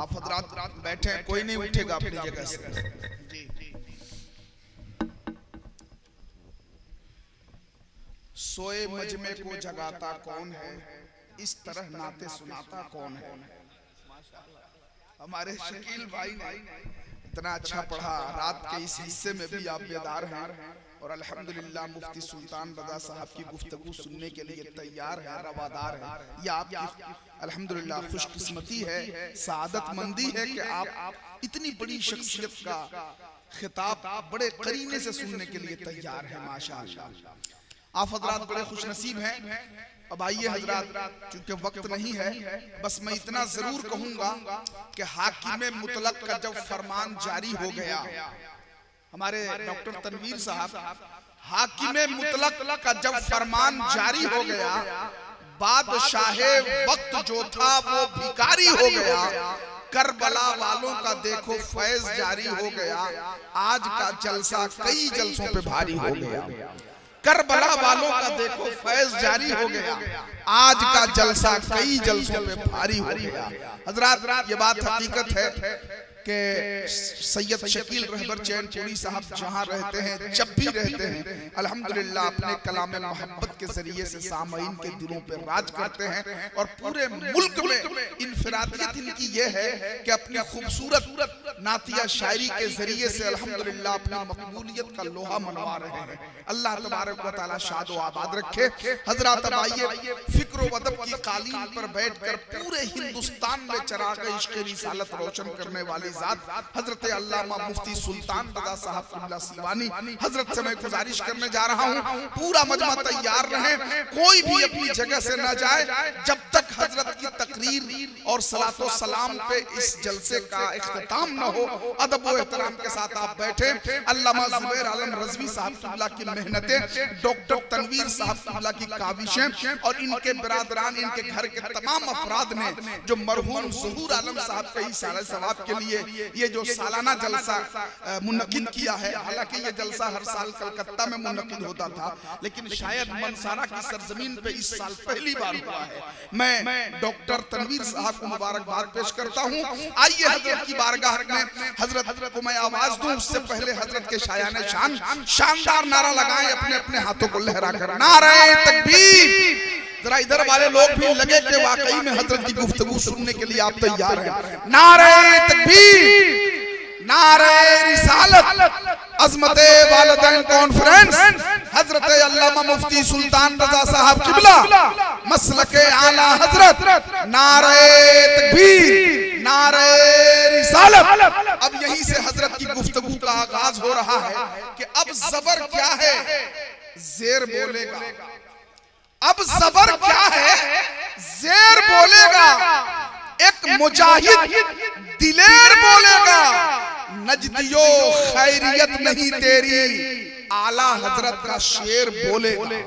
आप हजरात बैठे हैं, कोई नहीं उठेगा अपनी जगह से। जी सोए मजमे को जगाता कौन है, इस तरह नाते सुनाता कौन है। हमारे शकील भाई ने इतना अच्छा पढ़ा, रात के इस हिस्से में भी आप बेदार हैं और अल्हम्दुलिल्लाह मुफ्ती सुल्तान रजा साहब की गुफ्तगू सुनने के लिए तैयार है, रवादार है। ये आपकी अल्हम्दुलिल्लाह खुशकिस्मती है, सादतमंदी है कि आप इतनी बड़ी शख्सियत का खिताब बड़े करीने से सुनने के लिए तैयार है। माशाअल्लाह आप हजरात बड़े खुश नसीब हैं। अब आइए हजरात, चूंकि वक्त नहीं है, बस मैं इतना जरूर कहूंगा कि हाकिम मुतलक का जब फरमान जारी हो गया, हमारे डॉक्टर तनवीर साहब, हाकिम मुतलक का जब फरमान जारी हो गया, बादशाहे वक्त जो था वो भिखारी हो गया। करबला वालों का देखो फैज जारी हो गया, आज का जलसा कई जलसों पे भारी हो गया। करबला वालों का देखो फैज जारी हो गया, आज का जलसा कई जलसों पे भारी हो गया। हजरात ये बात हकीकत है कि सैयद शकील रहबर चैनपुरी साहब जहाँ रहते हैं, जब भी रहते हैं, अल्हम्दुलिल्लाह अपने कलाम मोहब्बत के जरिए से सामईन के दिलों पे राज करते हैं। और पूरे मुल्क में इनफरादियत इनकी ये है कि अपनी खूबसूरत नातिया शायरी के जरिए से अल्हम्दुलिल्लाह अपनी मकबूलियत का लोहा मनवा रहे हैं। अल्लाह तबारक व तआला शाद व आबाद रखे। हजरात अब आइए, फिक्र व अदब की कालीन पर बैठकर पूरे हिंदुस्तान में चराग इश्क़ रिसालत रोशन करने वाली जात हजरत अल्लामा मुफ्ती सुल्तान रजा साहब क़िबला सीवानी हजरत से मैं गुजारिश करने जा रहा हूँ, पूरा मजमा तैयार रहे, कोई भी अपनी जगह से न जाए जब तक हजरत की तकरीर और सलातो सलाम पे इस जलसे का इख्तिताम न हो। अदब व एहतराम के साथ आप बैठे। अल्लामा ज़ुबैर आलम रज़वी साहब क़िबला की मेहनतें, डॉक्टर तनवीर साहब क़िबला की काविशें और इनके बिरादरान, इनके घर के तमाम अफराद ने जो मरहूम ज़हूर आलम साहब के ही सारे सवाब के लिए ये जो सालाना जलसा मुनक्किद किया है, हालांकि ये जलसा हर साल कलकत्ता में मुनक्किद होता था, लेकिन शायद मनसारा की सरजमीन पे इस साल पहली बार हुआ है। मैं डॉक्टर तनवीर साहब को मुबारकबाद पेश करता हूँ। आइए हजरत की बारगाह में हजरत को मैं आवाज दूं, उससे पहले हजरत के शायाने शान शानदार नारा लगाएं अपने अपने हाथों को लहरा कर, नारे तकबीर। जरा इधर वाले लोग भी लगे कि वाकई में हजरत की गुफ्तगू सुनने के लिए आप तैयार हैं। नारे तकबीर, नारे रिसालत, अज़मते वालिदैन कॉन्फ्रेंस, हजरत अल्लामा मुफ्ती सुल्तान रजा साहब क़िबला, मसलके आला हजरत, नारे तकबीर, नारे रिसालत। अब यहीं से हजरत की गुफ्तगू का आगाज हो रहा है कि अब जबर क्या है, जेर बोलेगा। अब जबर क्या है, जेर बोलेगा। एक मुजाहिद दिलेर बोलेगा, नजदियो खैरियत नहीं तेरी, आला हजरत का शेर बोलेगा।